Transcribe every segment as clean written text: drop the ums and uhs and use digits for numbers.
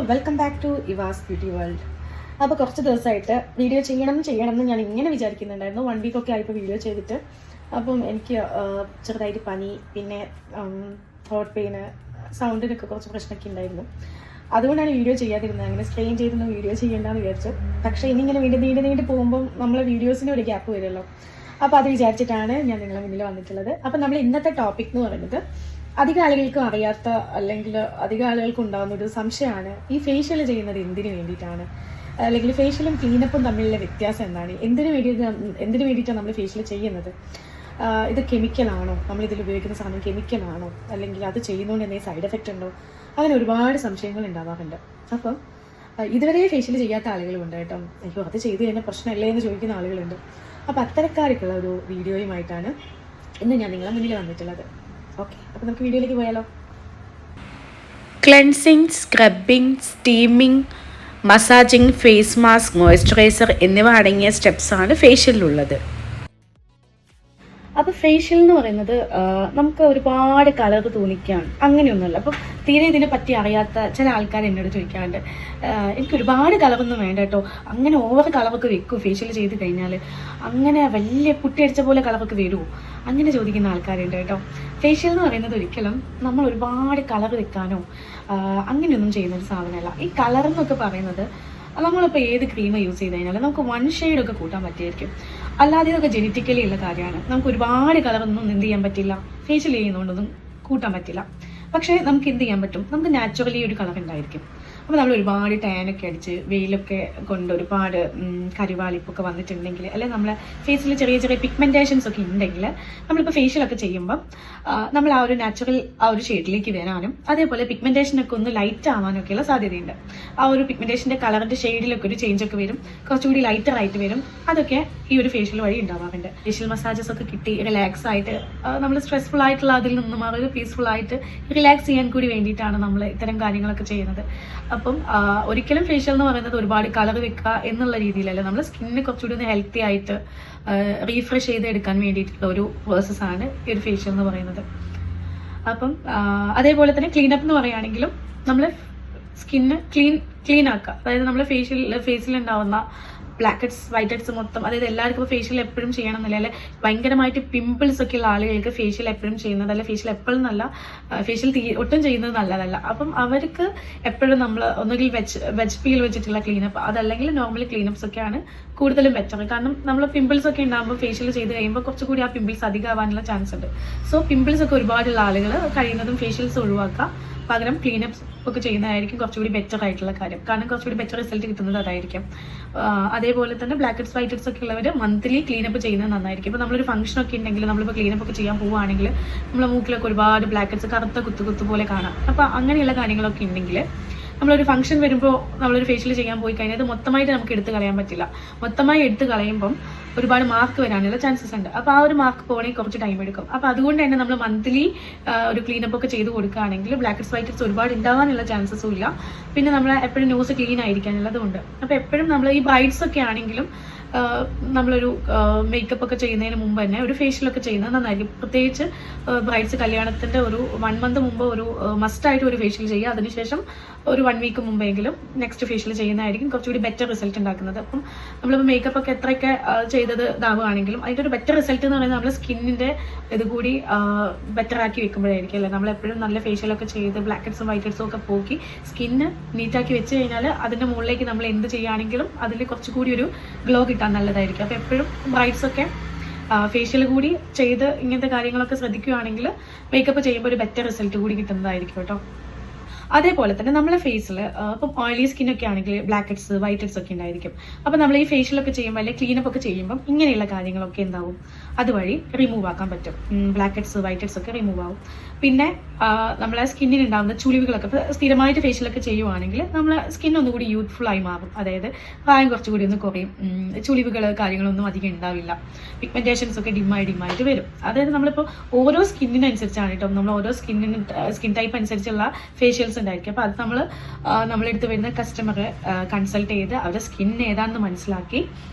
Welcome back to Eva's beauty world. അപ്പോൾ കുറച്ച് ദിവസമായിട്ട് വീഡിയോ ചെയ്യണം എന്ന് ഞാൻ ഇങ്ങനെ വിചാരിക്കുന്നുണ്ടായിരുന്നു. 1 വീക്കൊക്കെ ആയിപ്പോൾ വീഡിയോ ചെയ്തിട്ട്. അപ്പം എനിക്ക് ചെറുതായിട്ട് പനി, പിന്നെ ത്രോട്ട് പെയിന്, സൗണ്ടിനൊക്കെ കുറച്ച് പ്രശ്നമൊക്കെ ഉണ്ടായിരുന്നു. അതുകൊണ്ടാണ് വീഡിയോ ചെയ്യാതിരുന്നത്. അങ്ങനെ സ്ട്രെയിൻ ചെയ്തൊന്ന് വീഡിയോ ചെയ്യേണ്ടെന്ന് വിചാരിച്ചു. പക്ഷേ ഇനിയിങ്ങനെ നീണ്ട് പോകുമ്പം നമ്മളെ വീഡിയോസിന് ഒരു ഗ്യാപ്പ് വരുമല്ലോ. അപ്പോൾ അത് വിചാരിച്ചിട്ടാണ് ഞാൻ നിങ്ങളെ മുന്നിൽ വന്നിട്ടുള്ളത്. അപ്പം നമ്മൾ ഇന്നത്തെ ടോപ്പിക് എന്ന് പറയുന്നത് അധികം ആളുകൾക്കും അറിയാത്ത അല്ലെങ്കിൽ അധികം ആളുകൾക്ക് ഉണ്ടാകുന്ന ഒരു സംശയമാണ്, ഈ ഫേഷ്യൽ ചെയ്യുന്നത് എന്തിനു വേണ്ടിയിട്ടാണ്, അല്ലെങ്കിൽ ഫേഷ്യലും ക്ലീനപ്പും തമ്മിലുള്ള വ്യത്യാസം എന്താണ്, എന്തിനു വേണ്ടിയിട്ടാണ് നമ്മൾ ഫേഷ്യൽ ചെയ്യുന്നത്, ഇത് കെമിക്കലാണോ, നമ്മളിതിൽ ഉപയോഗിക്കുന്ന സാധനം കെമിക്കലാണോ, അല്ലെങ്കിൽ അത് ചെയ്യുന്നതുകൊണ്ട് എന്തെങ്കിലും സൈഡ് എഫക്റ്റ് ഉണ്ടോ, അങ്ങനെ ഒരുപാട് സംശയങ്ങൾ ഉണ്ടാവാറുണ്ട്. അപ്പം ഇതുവരെ ഫേഷ്യൽ ചെയ്യാത്ത ആളുകളുണ്ട് കേട്ടോ. അയ്യോ അത് ചെയ്ത് കഴിഞ്ഞാൽ പ്രശ്നമല്ലേ എന്ന് ചോദിക്കുന്ന ആളുകളുണ്ട്. അപ്പോൾ അത്തരക്കാർക്കുള്ള ഒരു വീഡിയോയുമായിട്ടാണ് ഇന്ന് ഞാൻ നിങ്ങളെ മുന്നിൽ വന്നിട്ടുള്ളത്. ഓക്കെ, അപ്പോൾ നമുക്ക് വീഡിയോയിലേക്ക് പോയാലോ. Cleansing, scrubbing, steaming, massaging, face mask, moisturiser എന്നിവ അടങ്ങിയ സ്റ്റെപ്സാണ് ഫേഷ്യലിലുള്ളത്. അപ്പോൾ ഫേഷ്യൽ എന്ന് പറയുന്നത് നമുക്ക് ഒരുപാട് കളർ തോന്നിക്കുകയാണ്, അങ്ങനെയൊന്നുമല്ല. അപ്പം തീരെ ഇതിനെ പറ്റി അറിയാത്ത ചില ആൾക്കാർ എന്നോട് ചോദിക്കാറുണ്ട്, എനിക്ക് ഒരുപാട് കളറൊന്നും വേണ്ട കേട്ടോ, അങ്ങനെ ഓവർ കളറൊക്കെ വെക്കും ഫേഷ്യൽ ചെയ്ത് കഴിഞ്ഞാൽ, അങ്ങനെ വലിയ പുട്ടിയടിച്ച പോലെ കളറൊക്കെ വരുമോ, അങ്ങനെ ചോദിക്കുന്ന ആൾക്കാരുണ്ട് കേട്ടോ. ഫേഷ്യൽ എന്ന് പറയുന്നത് ഒരിക്കലും നമ്മൾ ഒരുപാട് കളർ വെക്കാനോ അങ്ങനെയൊന്നും ചെയ്യുന്നൊരു സാധനമല്ല. ഈ കളർ എന്നൊക്കെ പറയുന്നത് നമ്മളിപ്പോൾ ഏത് ക്രീം യൂസ് ചെയ്ത് കഴിഞ്ഞാൽ നമുക്ക് 1 ഷെയ്ഡൊക്കെ കൂട്ടാൻ പറ്റുമായിരിക്കും. അല്ലാതെ ഇതൊക്കെ ജെനറ്റിക്കലി ഉള്ള കാര്യമാണ്. നമുക്ക് ഒരുപാട് കളറൊന്നും എന്ത് ചെയ്യാൻ പറ്റില്ല, ഫേഷ്യൽ ചെയ്യുന്നതുകൊണ്ടൊന്നും കൂട്ടാൻ പറ്റില്ല. പക്ഷേ നമുക്ക് എന്ത് ചെയ്യാൻ പറ്റും, നമുക്ക് നാച്ചുറലി ഒരു കളർ ഉണ്ടായിരിക്കും. അപ്പോൾ നമ്മൾ ഒരുപാട് ടാനൊക്കെ അടിച്ച് വെയിലൊക്കെ കൊണ്ട് ഒരുപാട് കരിവാളിപ്പൊക്കെ വന്നിട്ടുണ്ടെങ്കിൽ, അല്ലെങ്കിൽ നമ്മളെ ഫേസിൽ ചെറിയ ചെറിയ പിഗ്മെൻറ്റേഷൻസ് ഒക്കെ ഉണ്ടെങ്കിൽ നമ്മളിപ്പോൾ ഫേഷ്യലൊക്കെ ചെയ്യുമ്പം നമ്മൾ ആ ഒരു നാച്ചുറൽ ആ ഒരു ഷെയ്ഡിലേക്ക് വരാനും അതേപോലെ പിഗ്മെൻറ്റേഷനൊക്കെ ഒന്ന് ലൈറ്റ് ആവാനൊക്കെയുള്ള സാധ്യതയുണ്ട്. ആ ഒരു പിഗ്മെൻറ്റേഷൻ്റെ കളറിൻ്റെ ഷെയ്ഡിലൊക്കെ ഒരു ചേഞ്ചൊക്കെ വരും, കുറച്ചുകൂടി ലൈറ്ററായിട്ട് വരും. അതൊക്കെ ഈ ഒരു ഫേഷ്യൽ വഴി ഉണ്ടാവാറുണ്ട്. ഫേഷ്യൽ മസാജസ് ഒക്കെ കിട്ടി റിലാക്സ് ആയിട്ട് നമ്മൾ സ്ട്രെസ്ഫുൾ ആയിട്ടുള്ള അതിൽ നിന്നും അവർ പീസ്ഫുൾ ആയിട്ട് റിലാക്സ് ചെയ്യാൻ കൂടി വേണ്ടിയിട്ടാണ് നമ്മൾ ഇത്തരം കാര്യങ്ങളൊക്കെ ചെയ്യുന്നത്. അപ്പം ഒരിക്കലും ഫേഷ്യൽ എന്ന് പറയുന്നത് ഒരുപാട് കളർ വെക്കുക എന്നുള്ള രീതിയിലല്ല, നമ്മൾ സ്കിന്നിന് കുറച്ചുകൂടി ഒന്ന് ഹെൽത്തി ആയിട്ട് റീഫ്രഷ് ചെയ്ത് എടുക്കാൻ വേണ്ടിയിട്ടുള്ള ഒരു പ്രോസസ്സാണ് ഈ ഒരു ഫേഷ്യൽ എന്ന് പറയുന്നത്. അപ്പം അതേപോലെ തന്നെ ക്ലീനപ്പ് എന്ന് പറയുകയാണെങ്കിലും നമ്മൾ സ്കിന്ന് ക്ലീൻ ആക്കുക. അതായത് നമ്മൾ ഫേസിൽ ഉണ്ടാവുന്ന ബ്ലാക്ക് ഹെഡ്സ്, വൈറ്റ് ഹെഡ്സ് മൊത്തം, അതായത് എല്ലാവർക്കും ഇപ്പോൾ ഫേഷ്യൽ എപ്പോഴും ചെയ്യണം എന്നില്ല, അല്ലെ ഭയങ്കരമായിട്ട് പിമ്പിൾസ് ഒക്കെ ഉള്ള ആളുകൾക്ക് ഫേഷ്യൽ എപ്പോഴും ചെയ്യുന്നത്, അല്ലെ ഫേഷ്യൽ എപ്പോഴും നല്ല ഫേഷ്യൽ ഒട്ടും ചെയ്യുന്നത് നല്ലതല്ല. അപ്പം അവർക്ക് എപ്പോഴും നമ്മൾ ഒന്നുകിൽ വെജ് പീൽ വെച്ചിട്ടുള്ള ക്ലീനപ്പ്, അതല്ലെങ്കിൽ നോർമൽ ക്ലീനപ്സ് ഒക്കെയാണ് കൂടുതലും ബെറ്റർ. കാരണം നമ്മൾ പിമ്പിൾസ് ഒക്കെ ഉണ്ടാകുമ്പോൾ ഫേഷ്യൽ ചെയ്ത് കഴിയുമ്പോൾ കുറച്ചുകൂടി ആ പിമ്പിൾസ് അധികമാവാനുള്ള ചാൻസ് ഉണ്ട്. സോ പിമ്പിൾസ് ഒക്കെ ഒരുപാടുള്ള ആളുകൾ കഴിയുന്നതും ഫേഷ്യൽസ് ഒഴിവാക്കുക, പകരം ക്ലീനപ്സ് ഒക്കെ ചെയ്യുന്നതായിരിക്കും കുറച്ചുകൂടി ബെറ്റർ ആയിട്ടുള്ള കാര്യം. കാരണം കുറച്ചുകൂടി ബെറ്റർ റിസൾട്ട് കിട്ടുന്നത് അതായിരിക്കും. അതേപോലെ തന്നെ ബ്ലാക്ക് ഹെഡ്സ്, വൈറ്റ് ഹെഡ്സ് ഒക്കെ ഉള്ളവർ മന്ത്ലി ക്ലീനപ്പ് ചെയ്യുന്നത് നന്നായിരിക്കും. ഇപ്പോൾ നമ്മളൊരു ഫംഗ്ഷൻ ഒക്കെ ഉണ്ടെങ്കിൽ നമ്മളിപ്പോൾ ക്ലീനപ്പ് ഒക്കെ ചെയ്യാൻ പോവുകയാണെങ്കിൽ നമ്മളെ മൂക്കിലൊക്കെ ഒരുപാട് ബ്ലാക്ക് ഹെഡ്സ് കറുത്ത കുത്തു പോലെ കാണാം. അപ്പോൾ അങ്ങനെയുള്ള കാര്യങ്ങളൊക്കെ ഉണ്ടെങ്കിൽ നമ്മളൊരു ഫംഗ്ഷൻ വരുമ്പോൾ നമ്മളൊരു ഫേഷ്യൽ ചെയ്യാൻ പോയി കഴിഞ്ഞാൽ അത് മൊത്തമായിട്ട് നമുക്ക് എടുത്ത് കളയാൻ പറ്റില്ല. മൊത്തമായി എടുത്ത് കളയുമ്പം ഒരുപാട് മാർക്ക് വരാനുള്ള ചാൻസസ് ഉണ്ട്. അപ്പോൾ ആ ഒരു മാർക്ക് പോകണമെങ്കിൽ കുറച്ച് ടൈം എടുക്കും. അപ്പോൾ അതുകൊണ്ട് തന്നെ നമ്മൾ മന്ത്ലി ഒരു ക്ലീനപ്പ് ഒക്കെ ചെയ്ത് കൊടുക്കുകയാണെങ്കിൽ ബ്ലാക്ക് ഹെഡ്സ്, വൈറ്റ് ഹെഡ്സ് ഒരുപാട് ഉണ്ടാകാനുള്ള ചാൻസസും ഇല്ല. പിന്നെ നമ്മൾ എപ്പോഴും നോസ് ക്ലീൻ ആയിരിക്കാനുള്ളതുകൊണ്ട്. അപ്പോൾ എപ്പോഴും നമ്മൾ ഈ ബ്രൈഡ്സ് ഒക്കെ ആണെങ്കിലും നമ്മളൊരു മേക്കപ്പ് ഒക്കെ ചെയ്യുന്നതിന് മുമ്പ് തന്നെ ഒരു ഫേഷ്യലൊക്കെ ചെയ്യുന്നത് നന്നായിരിക്കും. പ്രത്യേകിച്ച് ബ്രൈഡ്സ് കല്യാണത്തിൻ്റെ ഒരു 1 മന്ത് മുമ്പ് ഒരു മസ്റ്റായിട്ട് ഒരു ഫേഷ്യൽ ചെയ്യുക. അതിനുശേഷം ഒരു 1 വീക്ക് മുമ്പെങ്കിലും നെക്സ്റ്റ് ഫേഷ്യൽ ചെയ്യുന്നതായിരിക്കും കുറച്ചുകൂടി ബെറ്റർ റിസൾട്ട് ഉണ്ടാക്കുന്നത്. അപ്പം നമ്മളിപ്പോൾ മേക്കപ്പ് ഒക്കെ എത്രയൊക്കെ ചെയ്തത് ഇതാവുകയാണെങ്കിലും അതിൻ്റെ ഒരു ബെറ്റർ റിസൾട്ട് എന്ന് പറയുന്നത് നമ്മൾ സ്കിന്നിൻ്റെ ഇത് കൂടി ബെറ്റർ ആക്കി വെക്കുമ്പോഴായിരിക്കും. അല്ലേ, നമ്മളെപ്പോഴും നല്ല ഫേഷ്യലൊക്കെ ചെയ്ത് ബ്ലാക്ക് ഹെഡ്സും വൈറ്റ് ഹെഡ്സും ഒക്കെ പോക്കി സ്കിന്ന് നീറ്റാക്കി വെച്ച് കഴിഞ്ഞാൽ അതിൻ്റെ മുകളിലേക്ക് നമ്മൾ എന്ത് ചെയ്യുകയാണെങ്കിലും അതിൽ കുറച്ചുകൂടി ഒരു ഗ്ലോ കിട്ടാൻ നല്ലതായിരിക്കും. അപ്പോൾ എപ്പോഴും ബ്രൈഡ്സ് ഒക്കെ ഫേഷ്യൽ കൂടി ചെയ്ത് ഇങ്ങനത്തെ കാര്യങ്ങളൊക്കെ ശ്രദ്ധിക്കുകയാണെങ്കിൽ മേക്കപ്പ് ചെയ്യുമ്പോൾ ഒരു ബെറ്റർ റിസൾട്ട് കൂടി കിട്ടുന്നതായിരിക്കും കേട്ടോ. അതേപോലെ തന്നെ നമ്മളെ ഫേസിൽ ഇപ്പം ഓയിലി സ്കിന്നൊക്കെ ആണെങ്കിൽ ബ്ലാക്ക് ഹെഡ്സ്, വൈറ്റ് ഹെഡ്സ് ഒക്കെ ഉണ്ടായിരിക്കും. അപ്പോൾ നമ്മൾ ഈ ഫേഷ്യലൊക്കെ ചെയ്യുമ്പോൾ അല്ലെങ്കിൽ ക്ലീനപ്പ് ഒക്കെ ചെയ്യുമ്പം ഇങ്ങനെയുള്ള കാര്യങ്ങളൊക്കെ എന്താവും, അതുവഴി റിമൂവ് ആക്കാൻ പറ്റും. ബ്ലാക്ക് ഹെഡ്സ്, വൈറ്റ് ഹെഡ്സ് ഒക്കെ റിമൂവ് ആവും. പിന്നെ നമ്മളെ സ്കിന്നിൽ ഉണ്ടാകുന്ന ചുളിവുകളൊക്കെ ഇപ്പോൾ സ്ഥിരമായിട്ട് ഫേഷ്യലൊക്കെ ചെയ്യുവാണെങ്കിൽ നമ്മളെ സ്കിൻ ഒന്നുകൂടി യൂത്ത്ഫുൾ ആയി മാറും. അതായത് പ്രായം കുറച്ചുകൂടി ഒന്ന് കുറയും, ചുളിവുകൾ കാര്യങ്ങളൊന്നും അധികം ഉണ്ടാവില്ല, പിഗ്മെൻറ്റേഷൻസ് ഒക്കെ ഡിമ്മായിട്ട് വരും. അതായത് നമ്മളിപ്പോൾ ഓരോ സ്കിന്നിനനുസരിച്ചാണ് കേട്ടോ, നമ്മൾ ഓരോ സ്കിൻ ടൈപ്പ് അനുസരിച്ചുള്ള ഫേഷ്യൽസ് ഉണ്ടായിരിക്കും. അപ്പോൾ അത് നമ്മളെടുത്ത് വരുന്ന കസ്റ്റമറെ കൺസൾട്ട് ചെയ്ത് അവരുടെ സ്കിൻ ഏതാണെന്ന് മനസ്സിലാക്കി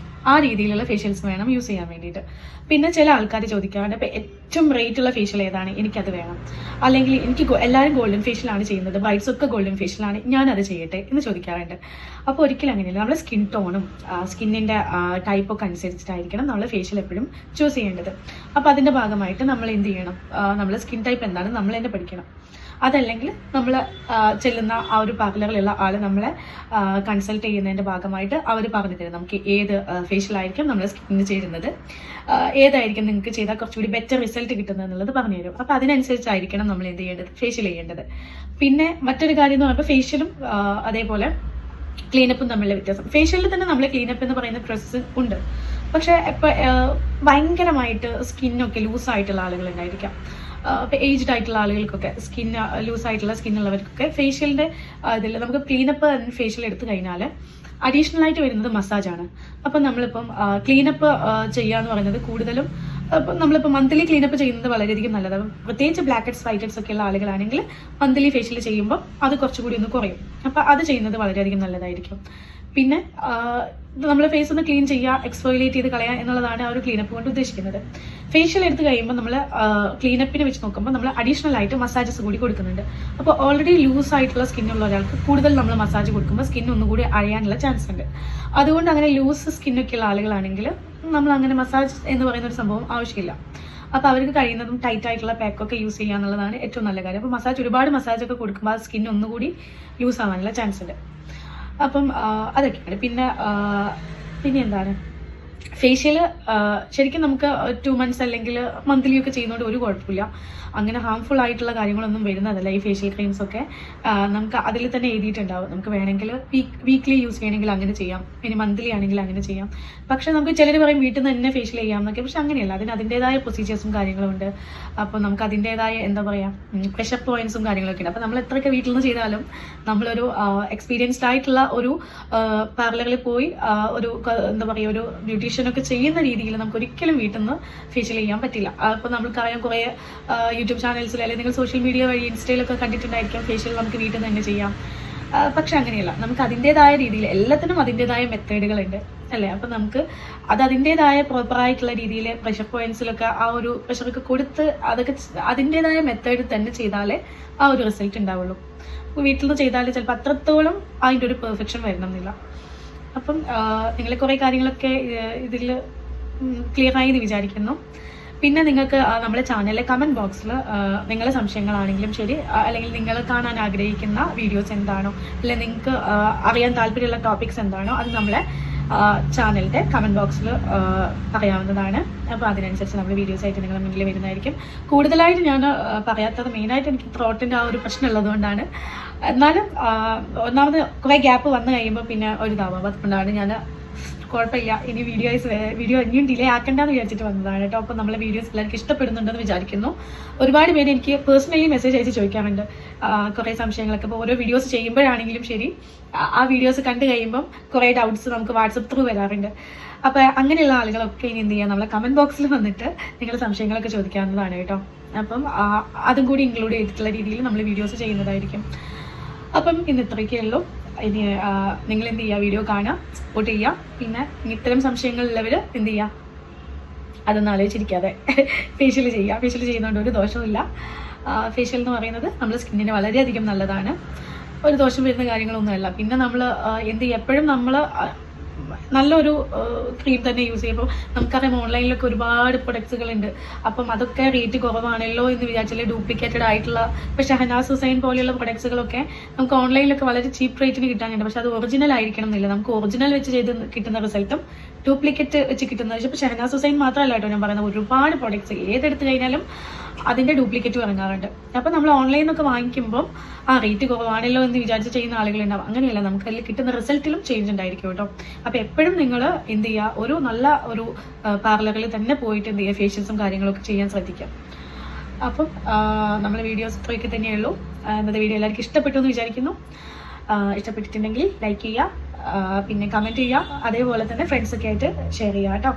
ആ രീതിയിലുള്ള ഫേഷ്യൽസ് വേണം യൂസ് ചെയ്യാൻ വേണ്ടിയിട്ട്. പിന്നെ ചില ആൾക്കാർ ചോദിക്കാറുണ്ട്, ഇപ്പോൾ ഏറ്റവും റേറ്റ് ഉള്ള ഫേഷ്യൽ ഏതാണ്, എനിക്കത് വേണം, അല്ലെങ്കിൽ എനിക്ക് എല്ലാവരും ഗോൾഡൻ ഫേഷ്യലാണ് ചെയ്യുന്നത്, ബ്രൈഡ്സ് ഒക്കെ ഗോൾഡൻ ഫേഷ്യലാണ്, ഞാനത് ചെയ്യട്ടെ എന്ന് ചോദിക്കാറുണ്ട്. അപ്പോൾ ഒരിക്കലും അങ്ങനെയല്ല. നമ്മുടെ സ്കിൻ ടോണും സ്കിന്നിൻ്റെ ടൈപ്പൊക്കെ അനുസരിച്ചിട്ടായിരിക്കണം നമ്മൾ ഫേഷ്യൽ എപ്പോഴും ചൂസ് ചെയ്യേണ്ടത്. അപ്പോൾ അതിൻ്റെ ഭാഗമായിട്ട് നമ്മൾ എന്ത് ചെയ്യണം, നമ്മൾ സ്കിൻ ടൈപ്പ് എന്താണെന്ന് നമ്മൾ തന്നെ പഠിക്കണം. അതല്ലെങ്കിൽ നമ്മൾ ചെല്ലുന്ന ആ ഒരു പാർലറിലുള്ള ആൾ നമ്മളെ കൺസൾട്ട് ചെയ്യുന്നതിൻ്റെ ഭാഗമായിട്ട് അവർ പറഞ്ഞു തരും നമുക്ക് ഏത് ഫേഷ്യലായിരിക്കും നമ്മുടെ സ്കിന്നിന് ചേരുന്നത്, ഏതായിരിക്കും നിങ്ങൾക്ക് ചെയ്താൽ കുറച്ചുകൂടി ബെറ്റർ റിസൾട്ട് കിട്ടുന്നത് എന്നുള്ളത് പറഞ്ഞു തരും. അപ്പോൾ അതിനനുസരിച്ചായിരിക്കണം നമ്മൾ എന്ത് ചെയ്യേണ്ടത്, ഫേഷ്യൽ ചെയ്യേണ്ടത്. പിന്നെ മറ്റൊരു കാര്യം എന്ന് പറയുമ്പോൾ ഫേഷ്യലും അതേപോലെ ക്ലീനപ്പും തമ്മിലുള്ള വ്യത്യാസം. ഫേഷ്യലിൽ തന്നെ നമ്മൾ ക്ലീനപ്പ് എന്ന് പറയുന്ന പ്രോസസ്സ് ഉണ്ട്. പക്ഷേ ഇപ്പോൾ ഭയങ്കരമായിട്ട് സ്കിന്നൊക്കെ ലൂസായിട്ടുള്ള ആളുകളുണ്ടായിരിക്കാം. ഇപ്പോൾ ഏജ്ഡ് ആയിട്ടുള്ള ആളുകൾക്കൊക്കെ ലൂസായിട്ടുള്ള സ്കിന്നുള്ളവർക്കൊക്കെ ഫേഷ്യലിൻ്റെ ഇതിൽ നമുക്ക് ക്ലീനപ്പ് ആൻഡ് ഫേഷ്യൽ എടുത്തു കഴിഞ്ഞാൽ അഡീഷണൽ ആയിട്ട് വരുന്നത് മസാജാണ്. അപ്പം നമ്മളിപ്പം ക്ലീനപ്പ് ചെയ്യുക എന്ന് പറയുന്നത് കൂടുതലും നമ്മളിപ്പോൾ മന്ത്ലി ക്ലീനപ്പ് ചെയ്യുന്നത് വളരെയധികം നല്ലതാണ്. പ്രത്യേകിച്ച് ബ്ലാക്ക് ഹെഡ്സ് വൈറ്റ് ഹെഡ്സ് ഒക്കെ ഉള്ള ആളുകളാണെങ്കിൽ മന്ത്ലി ഫേഷ്യൽ ചെയ്യുമ്പോൾ അത് കുറച്ചുകൂടി ഒന്ന് കുറയും. അപ്പോൾ അത് ചെയ്യുന്നത് വളരെയധികം നല്ലതായിരിക്കും. പിന്നെ നമ്മൾ ഫേസ് ഒന്ന് ക്ലീൻ ചെയ്യുക, എക്സ്ഫോയിലേറ്റ് ചെയ്ത് കളയുക എന്നുള്ളതാണ് ആ ഒരു ക്ലീനപ്പ് കൊണ്ട് ഉദ്ദേശിക്കുന്നത്. ഫേഷ്യൽ എടുത്ത് കഴിയുമ്പോൾ നമ്മൾ ക്ലീനപ്പിനെ വെച്ച് നോക്കുമ്പോൾ നമ്മൾ അഡീഷണൽ ആയിട്ട് മസാജസ് കൂടി കൊടുക്കുന്നുണ്ട്. അപ്പോൾ ഓൾറെഡി ലൂസ് ആയിട്ടുള്ള സ്കിന്നുള്ള ഒരാൾക്ക് കൂടുതൽ നമ്മൾ മസാജ് കൊടുക്കുമ്പോൾ സ്കിൻ ഒന്നുകൂടി അഴയാനുള്ള ചാൻസ് ഉണ്ട്. അതുകൊണ്ട് അങ്ങനെ ലൂസ് സ്കിന്നൊക്കെ ഉള്ള ആളുകളാണെങ്കിൽ നമ്മൾ അങ്ങനെ മസാജ് എന്ന് പറയുന്ന ഒരു സംഭവം ആവശ്യമില്ല. അപ്പോൾ അവർക്ക് കഴിയുന്നതും ടൈറ്റ് ആയിട്ടുള്ള പാക്കൊക്കെ യൂസ് ചെയ്യുക എന്നുള്ളതാണ് ഏറ്റവും നല്ല കാര്യം. അപ്പോൾ ഒരുപാട് മസാജൊക്കെ കൊടുക്കുമ്പോൾ ആ സ്കിൻ ഒന്നുകൂടി ലൂസ് ആവാനുള്ള ചാൻസ് ഉണ്ട്. അപ്പം അതൊക്കെയാണ്. പിന്നെ എന്താണ്, ഫേഷ്യൽ ശരിക്കും നമുക്ക് 2 months അല്ലെങ്കിൽ മന്ത്ലി ഒക്കെ ചെയ്യുന്നതുകൊണ്ട് ഒരു കുഴപ്പമില്ല. അങ്ങനെ ഹാംഫുൾ ആയിട്ടുള്ള കാര്യങ്ങളൊന്നും വരുന്നതല്ല ഈ ഫേഷ്യൽ ക്രീംസ് ഒക്കെ. നമുക്ക് അതിൽ തന്നെ എഴുതിയിട്ടുണ്ടാവും നമുക്ക് വേണമെങ്കിൽ വീക്ക്ലി യൂസ് ചെയ്യണമെങ്കിൽ അങ്ങനെ ചെയ്യാം, ഇനി മന്ത്ലി ആണെങ്കിൽ അങ്ങനെ ചെയ്യാം. പക്ഷെ നമുക്ക് ചിലർ പറയും വീട്ടിൽ നിന്ന് തന്നെ ഫേഷ്യൽ ചെയ്യാം എന്നൊക്കെ. പക്ഷെ അങ്ങനെയല്ല, അതിൻ്റെതായ പ്രൊസീജിയേഴ്സും കാര്യങ്ങളും ഉണ്ട്. അപ്പോൾ നമുക്ക് അതിൻ്റെതായ എന്താ പറയുക പ്രഷർ പോയിന്റ്സും കാര്യങ്ങളൊക്കെ ഉണ്ട്. അപ്പോൾ നമ്മൾ എത്രയൊക്കെ വീട്ടിൽ നിന്ന് ചെയ്താലും നമ്മളൊരു എക്സ്പീരിയൻസ്ഡ് ആയിട്ടുള്ള ഒരു പാർലറിൽ പോയി ഒരു എന്താ പറയുക ഒരു ബ്യൂട്ടീഷ്യനൊക്കെ ചെയ്യുന്ന രീതിയിൽ നമുക്ക് ഒരിക്കലും വീട്ടിൽ നിന്ന് ഫേഷ്യൽ ചെയ്യാൻ പറ്റില്ല. അപ്പോൾ നമുക്കറിയാം കുറേ യൂട്യൂബ് ചാനൽസിൽ അല്ലെങ്കിൽ നിങ്ങൾ സോഷ്യൽ മീഡിയ വഴി ഇൻസ്റ്റയിലൊക്കെ കണ്ടിട്ടുണ്ടായിരിക്കും ഫേഷ്യൽ നമുക്ക് വീട്ടിൽ നിന്ന് തന്നെ ചെയ്യാം. പക്ഷെ അങ്ങനെയല്ല, നമുക്ക് അതിൻ്റെതായ രീതിയിൽ എല്ലാത്തിനും അതിൻ്റെതായ മെത്തേഡുകളുണ്ട് അല്ലേ. അപ്പം നമുക്ക് അതിൻ്റെതായ പ്രോപ്പറായിട്ടുള്ള രീതിയിൽ പ്രഷർ പോയിന്റ്സിലൊക്കെ ആ ഒരു പ്രഷറൊക്കെ കൊടുത്ത് അതൊക്കെ അതിൻ്റെതായ മെത്തേഡ് തന്നെ ചെയ്താലേ ആ ഒരു റിസൾട്ട് ഉണ്ടാവുള്ളൂ. വീട്ടിൽ നിന്ന് ചെയ്താൽ ചിലപ്പോൾ അത്രത്തോളം അതിൻ്റെ ഒരു പെർഫെക്ഷൻ വരണമെന്നില്ല. അപ്പം നിങ്ങൾ കുറേ കാര്യങ്ങളൊക്കെ ഇതിൽ ക്ലിയർ ആയി എന്ന് വിചാരിക്കുന്നു. പിന്നെ നിങ്ങൾക്ക് നമ്മുടെ ചാനലിലെ കമൻറ്റ് ബോക്സിൽ നിങ്ങളുടെ സംശയങ്ങളാണെങ്കിലും ശരി, അല്ലെങ്കിൽ നിങ്ങൾ കാണാൻ ആഗ്രഹിക്കുന്ന വീഡിയോസ് എന്താണോ, അല്ലെങ്കിൽ നിങ്ങൾക്ക് അറിയാൻ താല്പര്യമുള്ള ടോപ്പിക്സ് എന്താണോ അത് നമ്മളെ ചാനലിൻ്റെ കമൻറ്റ് ബോക്സിൽ പറയാവുന്നതാണ്. അപ്പോൾ അതിനനുസരിച്ച് നമ്മൾ വീഡിയോസ് ആയിട്ട് നിങ്ങളുടെ മുന്നിൽ വരുന്നതായിരിക്കും. കൂടുതലായിട്ട് ഞാൻ പറയാത്തത് മെയിനായിട്ട് എനിക്ക് ത്രോട്ടിൻ്റെ ആ ഒരു പ്രശ്നം ഉള്ളതുകൊണ്ടാണ്. എന്നാലും ഒന്നാമത് കുറേ ഗ്യാപ്പ് വന്നു കഴിയുമ്പോൾ പിന്നെ ഒരു ഇതാവും. അതുകൊണ്ടാണ് ഞാൻ കുഴപ്പമില്ല ഇനി വീഡിയോ ഇനിയും ഡിലേ ആക്കണ്ടെന്ന് വിചാരിച്ചിട്ട് വന്നതാണ് കേട്ടോ. അപ്പോൾ നമ്മളെ വീഡിയോസ് എല്ലാവർക്കും ഇഷ്ടപ്പെടുന്നുണ്ടെന്ന് വിചാരിക്കുന്നു. ഒരുപാട് പേര് എനിക്ക് പേഴ്സണലി മെസ്സേജ് അയച്ച് ചോദിക്കാറുണ്ട് കുറേ സംശയങ്ങളൊക്കെ. ഇപ്പോൾ ഓരോ വീഡിയോസ് ചെയ്യുമ്പോഴാണെങ്കിലും ശരി, ആ വീഡിയോസ് കണ്ടു കഴിയുമ്പം കുറേ ഡൗട്ട്സ് നമുക്ക് വാട്സപ്പ് ത്രൂ വരാറുണ്ട്. അപ്പോൾ അങ്ങനെയുള്ള ആളുകളൊക്കെ ഇനി എന്ത് ചെയ്യുക, നമ്മളെ കമൻറ്റ് ബോക്സിൽ വന്നിട്ട് നിങ്ങളുടെ സംശയങ്ങളൊക്കെ ചോദിക്കാവുന്നതാണ് കേട്ടോ. അപ്പം അതും കൂടി ഇൻക്ലൂഡ് ചെയ്തിട്ടുള്ള രീതിയിൽ നമ്മൾ വീഡിയോസ് ചെയ്യുന്നതായിരിക്കും. അപ്പം ഇന്ന് ഇത്രയൊക്കെ ഉള്ളൂ. ഇനി നിങ്ങൾ എന്ത് ചെയ്യുക, വീഡിയോ കാണുക, സപ്പോർട്ട് ചെയ്യുക. പിന്നെ ഇത്തരം സംശയങ്ങളുള്ളവർ എന്ത് ചെയ്യുക, അതൊന്നും ആലോചിച്ചിരിക്കാതെ ഫേഷ്യൽ ചെയ്യുക. ഫേഷ്യൽ ചെയ്യുന്നതുകൊണ്ട് ഒരു ദോഷവുമില്ല. ഫേഷ്യൽ എന്ന് പറയുന്നത് നമ്മുടെ സ്കിന്നിന് വളരെയധികം നല്ലതാണ്. ഒരു ദോഷം വരുന്ന കാര്യങ്ങളൊന്നുമല്ല. പിന്നെ നമ്മൾ എന്ത് ചെയ്യുക, എപ്പോഴും നമ്മൾ നല്ലൊരു ക്രീം തന്നെ യൂസ് ചെയ്യുമ്പോൾ നമുക്കറിയാം ഓൺലൈനിലൊക്കെ ഒരുപാട് പ്രൊഡക്ട്സുകളുണ്ട്. അപ്പം അതൊക്കെ റേറ്റ് കുറവാണല്ലോ എന്ന് വിചാരിച്ചാൽ ഡ്യൂപ്ലിക്കേറ്റഡ് ആയിട്ടുള്ള ഇപ്പോൾ ഷഹനാസ് ഹുസൈൻ പോലെയുള്ള പ്രൊഡക്ട്സുകളൊക്കെ നമുക്ക് ഓൺലൈനിലൊക്കെ വളരെ ചീപ്പ് റേറ്റിന് കിട്ടാനുണ്ട്. പക്ഷെ അത് ഒറിജിനൽ ആയിരിക്കണം എന്നില്ല. നമുക്ക് ഒറിജിനൽ വെച്ച് ചെയ്ത് കിട്ടുന്ന റിസൾട്ടും ഡ്യൂപ്ലിക്കേറ്റ് വെച്ച് കിട്ടുന്നത്. ഇപ്പോൾ ഷഹനാസ് ഹുസൈൻ മാത്രമല്ല കേട്ടോ ഞാൻ പറയുന്നത്, ഒരുപാട് പ്രൊഡക്ട്സ് ഏതെടുത്ത് കഴിഞ്ഞാലും അതിൻ്റെ ഡ്യൂപ്ലിക്കേറ്റ് ഇറങ്ങാറുണ്ട്. അപ്പോൾ നമ്മൾ ഓൺലൈനിൽ നിന്നൊക്കെ വാങ്ങിക്കുമ്പോൾ റേറ്റ് കുറവാണല്ലോ എന്ന് വിചാരിച്ച് ചെയ്യുന്ന ആളുകളുണ്ടാവും. അങ്ങനെയല്ല, നമുക്ക് അതിൽ കിട്ടുന്ന റിസൾട്ടിലും ചേഞ്ച് ഉണ്ടായിരിക്കും കേട്ടോ. അപ്പോൾ എപ്പോഴും നിങ്ങൾ എന്ത് ചെയ്യുക, ഒരു നല്ല ഒരു പാർലറിൽ തന്നെ പോയിട്ട് എന്ത് ചെയ്യുക, ഫേഷ്യൽസും കാര്യങ്ങളൊക്കെ ചെയ്യാൻ ശ്രദ്ധിക്കുക. അപ്പം നമ്മളെ വീഡിയോസ് ഇത്രയൊക്കെ തന്നെയുള്ളൂ. ഇന്നത്തെ വീഡിയോ എല്ലാവർക്കും ഇഷ്ടപ്പെട്ടു എന്ന് വിചാരിക്കുന്നു. ഇഷ്ടപ്പെട്ടിട്ടുണ്ടെങ്കിൽ ലൈക്ക് ചെയ്യുക, പിന്നെ കമൻറ്റ് ചെയ്യുക, അതേപോലെ തന്നെ ഫ്രണ്ട്സൊക്കെ ആയിട്ട് ഷെയർ ചെയ്യുക കേട്ടോ.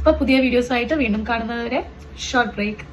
അപ്പോൾ പുതിയ വീഡിയോസുമായിട്ട് വീണ്ടും കാണുന്നതുവരെ ഷോർട്ട് ബ്രേക്ക്.